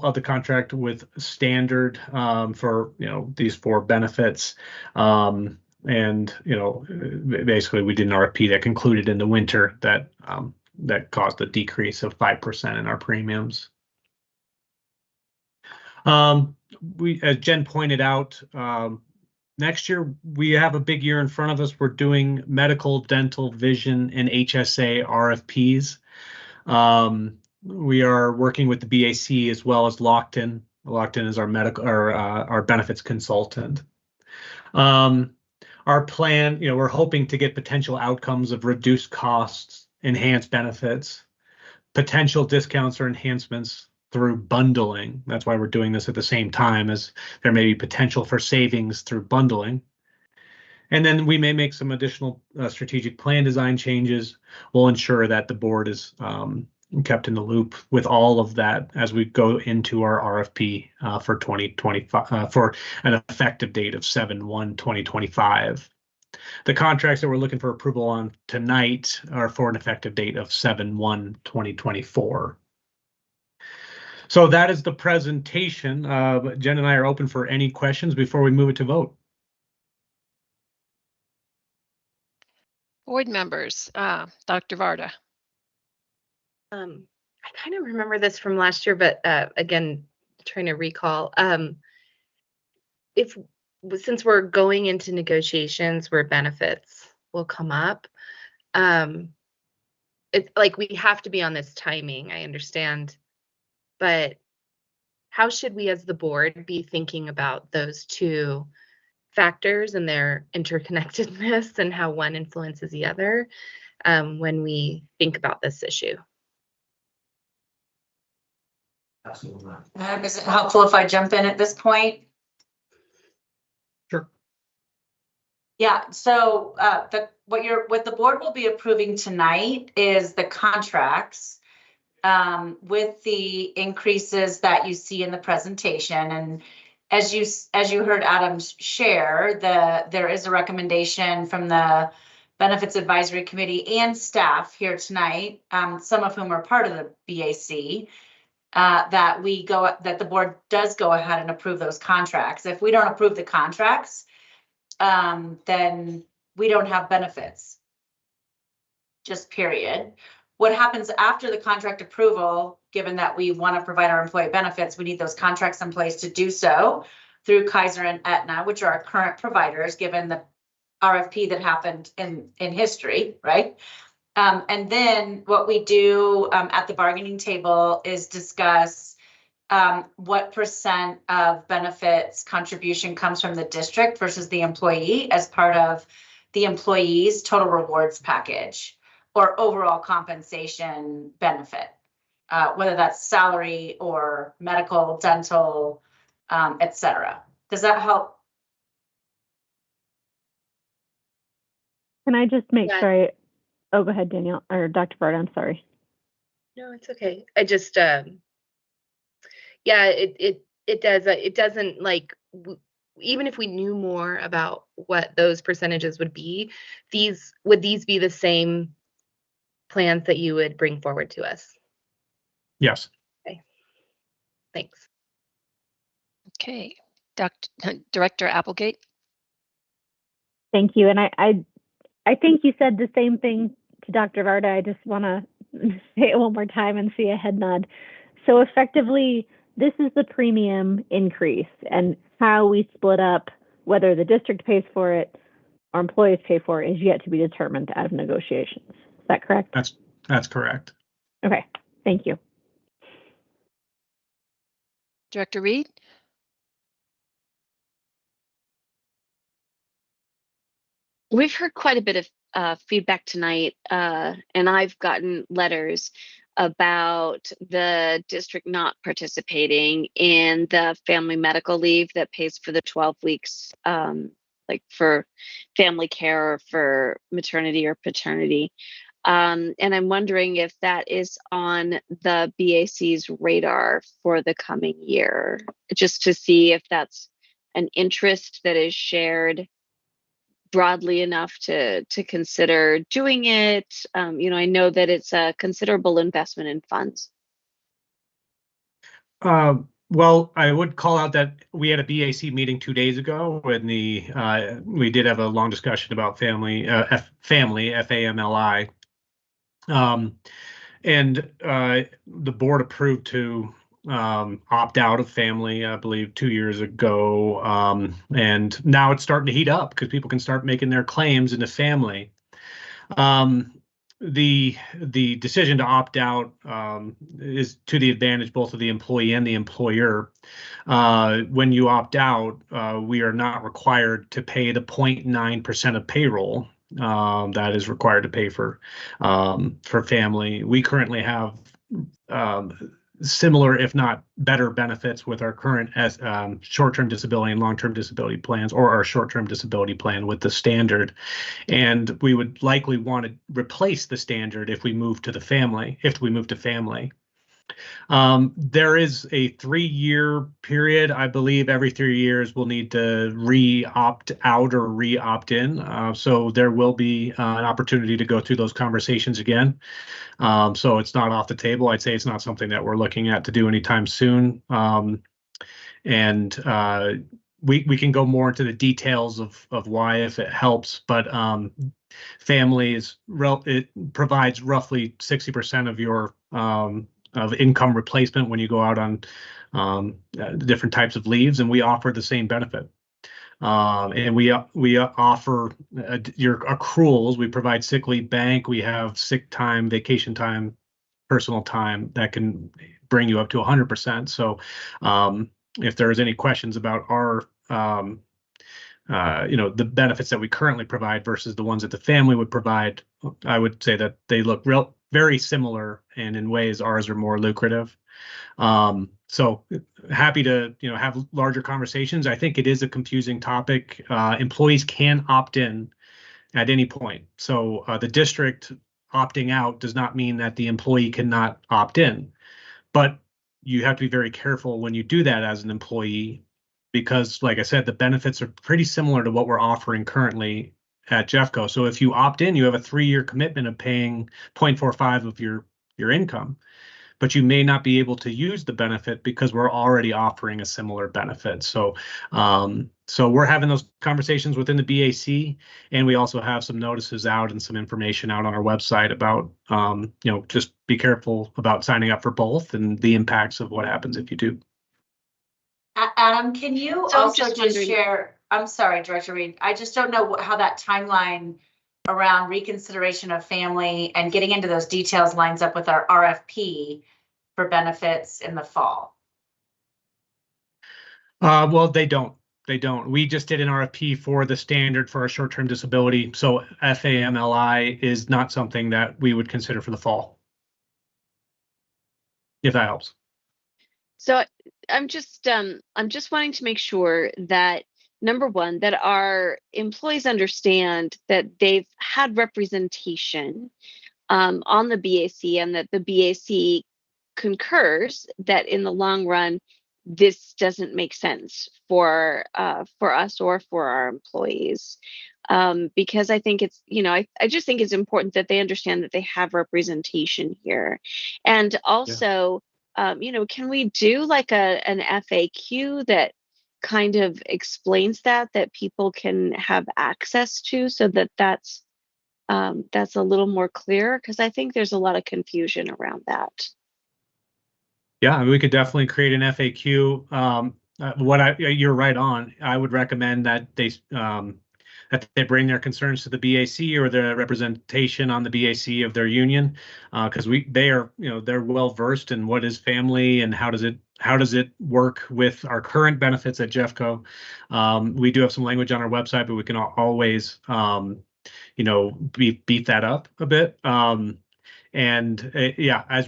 of the contract with standard for these 4 benefits. And basically we did an RFP that concluded in the winter that caused a decrease of 5% in our premiums. As Jen pointed out, next year we have a big year in front of us. We're doing medical, dental, vision, and HSA RFPs. We are working with the BAC as well as Lockton. Lockton is our medical or our benefits consultant. Our plan, we're hoping to get potential outcomes of reduced costs, enhanced benefits, potential discounts or enhancements through bundling. That's why we're doing this at the same time, as there may be potential for savings through bundling. And then we may make some additional strategic plan design changes. We'll ensure that the board is kept in the loop with all of that as we go into our RFP for 2025 for an effective date of 7/1/2025. The contracts that we're looking for approval on tonight are for an effective date of 7/1/2024. So that is the presentation. Jen and I are open for any questions before we move it to vote. Board members, Dr. Varda. I kind of remember this from last year, but again, trying to recall. Since we're going into negotiations where benefits will come up, it's like we have to be on this timing. I understand, but how should we as the board be thinking about those 2 factors and their interconnectedness and how one influences the other when we think about this issue? Absolutely. Is it helpful if I jump in at this point? Sure. Yeah. So what the board will be approving tonight is the contracts with the increases that you see in the presentation. And as you heard Adam share, there is a recommendation from the Benefits Advisory Committee and staff here tonight, some of whom are part of the BAC. That the board does go ahead and approve those contracts. If we don't approve the contracts, then we don't have benefits. Just period. What happens after the contract approval, given that we want to provide our employee benefits, we need those contracts in place to do so through Kaiser and Aetna, which are our current providers, given the RFP that happened in history, right? And then what we do at the bargaining table is discuss what % of benefits contribution comes from the district versus the employee as part of the employee's total rewards package or overall compensation benefit, whether that's salary or medical, dental, et cetera. Does that help? Can I just make sure oh, go ahead, Danielle, or Dr. Varda, I'm sorry. No, it's okay. I just, yeah, it does. It doesn't even if we knew more about what those percentages would be, would these be the same plans that you would bring forward to us? Yes. Okay. Thanks. Okay, Director Applegate. Thank you. And I think you said the same thing to Dr. Varda. I just want to say it one more time and see a head nod. So effectively, this is the premium increase, and how we split up, whether the district pays for it or employees pay for it, is yet to be determined out of negotiations. Is that correct? That's correct. Okay, thank you. Director Reed. We've heard quite a bit of feedback tonight, and I've gotten letters about the district not participating in the family medical leave that pays for the 12 weeks, like for family care or for maternity or paternity. And I'm wondering if that is on the BAC's radar for the coming year, just to see if that's an interest that is shared broadly enough to consider doing it. I know that it's a considerable investment in funds. Well, I would call out that we had a BAC meeting 2 days ago when we did have a long discussion about family, FAMLI. And the board approved to opt out of family, I believe, 2 years ago. And now it's starting to heat up because people can start making their claims into family. The decision to opt out is to the advantage both of the employee and the employer. When you opt out, we are not required to pay the 0.9% of payroll that is required to pay for family. We currently have similar, if not better, benefits with our current short-term disability and long-term disability plans, or our short-term disability plan with the standard. And we would likely want to replace the standard if we move to family. There is a 3-year period. I believe every 3 years we'll need to re-opt out or re-opt in. So there will be an opportunity to go through those conversations again. So it's not off the table. I'd say it's not something that we're looking at to do anytime soon. We can go more into the details of why, if it helps, but it provides roughly 60% of your of income replacement when you go out on different types of leaves, and we offer the same benefit. And we offer your accruals. We provide sick leave bank. We have sick time, vacation time, personal time that can bring you up to 100%. So if there's any questions about our the benefits that we currently provide versus the ones that the family would provide, I would say that they look very similar, and in ways ours are more lucrative. So happy to have larger conversations. I think it is a confusing topic. Employees can opt in at any point. So the district opting out does not mean that the employee cannot opt in, but you have to be very careful when you do that as an employee, because, like I said, the benefits are pretty similar to what we're offering currently at Jeffco. So if you opt in, you have a 3-year commitment of paying 0.45 of your income, but you may not be able to use the benefit because we're already offering a similar benefit. So so we're having those conversations within the BAC, and we also have some notices out and some information out on our website about just be careful about signing up for both and the impacts of what happens if you do. Adam, can you So I'm also just just wondering- share, I'm sorry, Director Reed, I just don't know how that timeline around reconsideration of family and getting into those details lines up with our RFP for benefits in the fall. Well, they don't. We just did an RFP for the standard for our short-term disability. So FAMLI is not something that we would consider for the fall, if that helps. So I'm just wanting to make sure that, number one, that our employees understand that they've had representation on the BAC, and that the BAC concurs that in the long run, this doesn't make sense for us or for our employees. Because I think it's, I just think it's important that they understand that they have representation here. And also, can we do like an FAQ that kind of explains that people can have access to, so that's a little more clear? Because I think there's a lot of confusion around that. Yeah, we could definitely create an FAQ. You're right on. I would recommend that they bring their concerns to the BAC or the representation on the BAC of their union, because they're well versed in what is family and how does it work with our current benefits at Jeffco. We do have some language on our website, but we can always beef that up a bit. As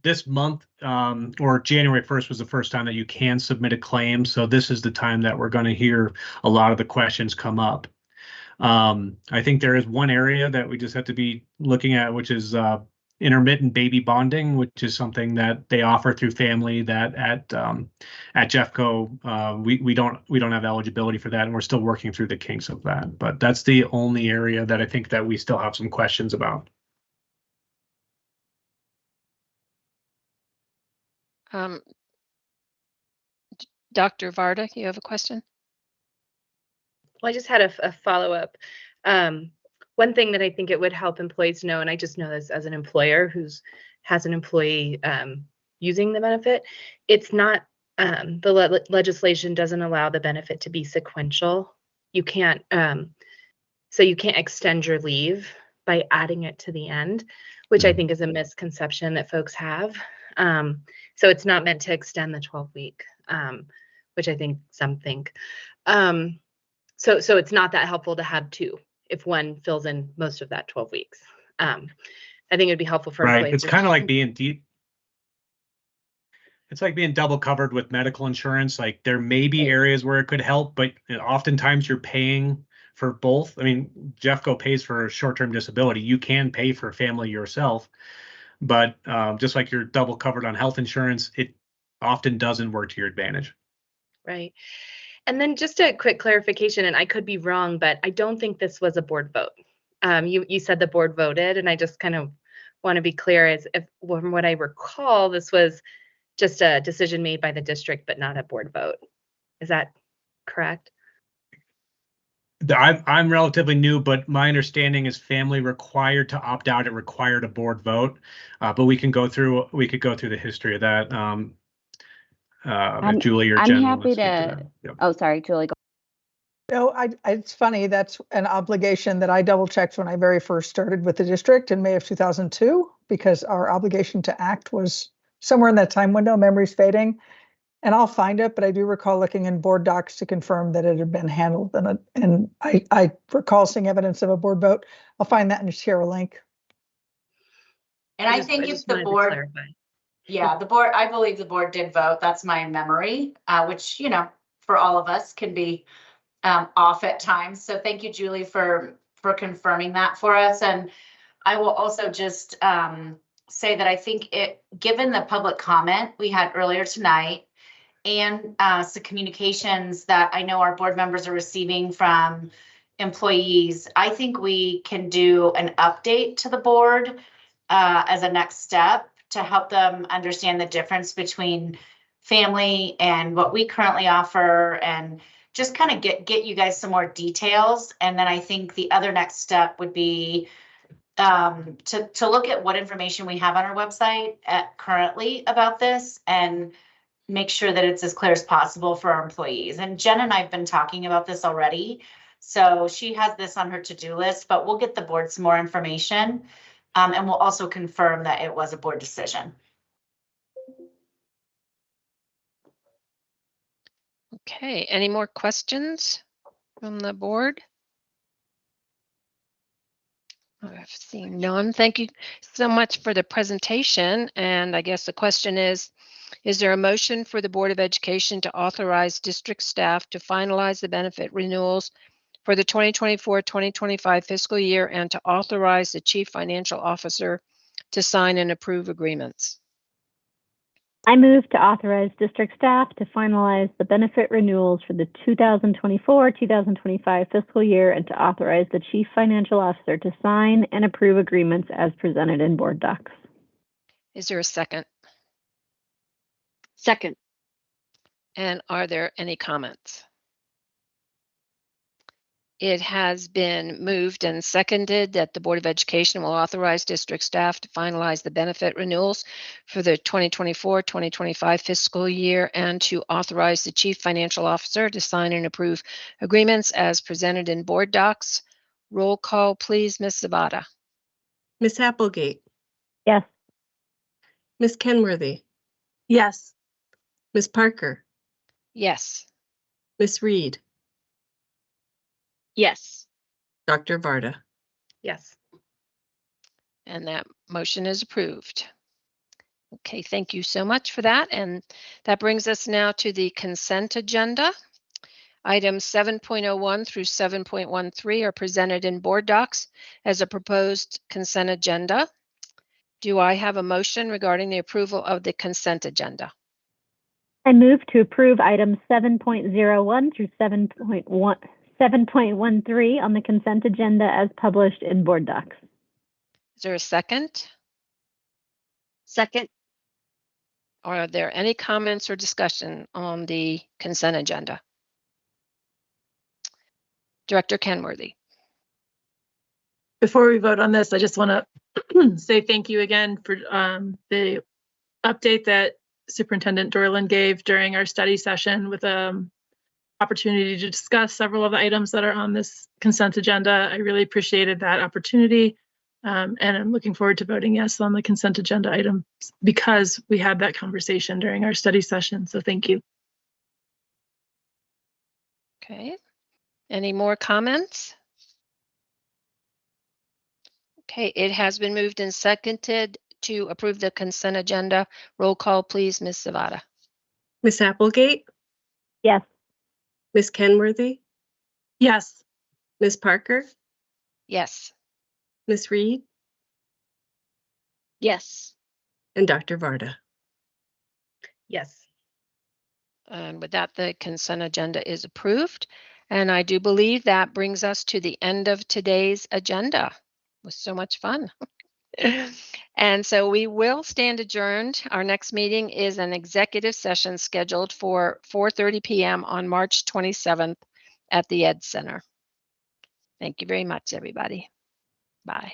this month, or January 1st was the first time that you can submit a claim. So this is the time that we're going to hear a lot of the questions come up. I think there is one area that we just have to be looking at, which is intermittent baby bonding, which is something that they offer through family that at Jeffco, we don't have eligibility for that, and we're still working through the kinks of that. But that's the only area that I think that we still have some questions about. Dr. Varda, you have a question? Well, I just had a follow-up. One thing that I think it would help employees know, and I just know this as an employer has an employee using the benefit, it's not, the legislation doesn't allow the benefit to be sequential. You can't, so you can't extend your leave by adding it to the end, which I think is a misconception that folks have. So it's not meant to extend the 12-week, which I think some think. So it's not that helpful to have two if one fills in most of that 12 weeks. I think it'd be helpful for Right. employees. It's kind of like being it's like being double covered with medical insurance. Like there may be areas where it could help, but oftentimes you're paying for both. I mean, Jeffco pays for short-term disability. You can pay for family yourself, but just like you're double covered on health insurance, it often doesn't work to your advantage. Right. And then just a quick clarification, and I could be wrong, but I don't think this was a board vote. You said the board voted, and I just kind of want to be clear as if from what I recall, this was just a decision made by the district, but not a board vote. Is that correct? I'm relatively new, but my understanding is family required to opt out. It required a board vote, but we could go through the history of that. If Julie or I'm Jen happy want to speak to to. that. Yep. Oh, sorry, Julie. Go. No, it's funny. That's an obligation that I double checked when I very first started with the district in May of 2002, because our obligation to act was somewhere in that time window. Memory's fading, and I'll find it, but I do recall looking in board docs to confirm that it had been handled. And I recall seeing evidence of a board vote. I'll find that and share a link. And I think if the wanted to board, clarify. yeah, the board, I believe the board did vote. That's my memory, which, for all of us can be off at times. So thank you, Julie, for confirming that for us. And I will also just say that I think given the public comment we had earlier tonight and some communications that I know our board members are receiving from employees, I think we can do an update to the board as a next step to help them understand the difference between family and what we currently offer, and just kind of get you guys some more details. And then I think the other next step would be to look at what information we have on our website currently about this and make sure that it's as clear as possible for our employees. And Jen and I have been talking about this already, so she has this on her to-do list, but we'll get the board some more information, and we'll also confirm that it was a board decision. Okay, any more questions from the board? I've seen none. Thank you so much for the presentation. And I guess the question is there a motion for the Board of Education to authorize district staff to finalize the benefit renewals for the 2024-2025 fiscal year and to authorize the Chief Financial Officer to sign and approve agreements? I move to authorize district staff to finalize the benefit renewals for the 2024-2025 fiscal year and to authorize the Chief Financial Officer to sign and approve agreements as presented in board docs. Is there a second? Second. And are there any comments? It has been moved and seconded that the Board of Education will authorize district staff to finalize the benefit renewals for the 2024-2025 fiscal year and to authorize the Chief Financial Officer to sign and approve agreements as presented in board docs. Roll call, please, Ms. Zabata. Miss Applegate, Yes. Miss Kenworthy, Yes. Miss Parker, Yes. Miss Reed, Yes. Dr. Varda. Yes. And that motion is approved. Okay, thank you so much for that. And that brings us now to the consent agenda. Items 7.01 through 7.13 are presented in board docs as a proposed consent agenda. Do I have a motion regarding the approval of the consent agenda? I move to approve items 7.01 through 7.13 on the consent agenda as published in board docs. Is there a second? Second. Are there any comments or discussion on the consent agenda? Director Kenworthy. Before we vote on this, I just want to say thank you again for the update that Superintendent Dorland gave during our study session with opportunity to discuss several of the items that are on this consent agenda. I really appreciated that opportunity. And I'm looking forward to voting yes on the consent agenda items because we had that conversation during our study session. So thank you. Okay. Any more comments? Okay, it has been moved and seconded to approve the consent agenda. Roll call, please, Ms. Zavada. Miss Applegate, Yes. Miss Kenworthy, Yes. Miss Parker, Yes. Miss Reed, Yes. and Dr. Varda. Yes. And with that, the consent agenda is approved. And I do believe that brings us to the end of today's agenda. It was so much fun. And so we will stand adjourned. Our next meeting is an executive session scheduled for 4:30 p.m. on March 27th at the Ed Center. Thank you very much, everybody. Bye.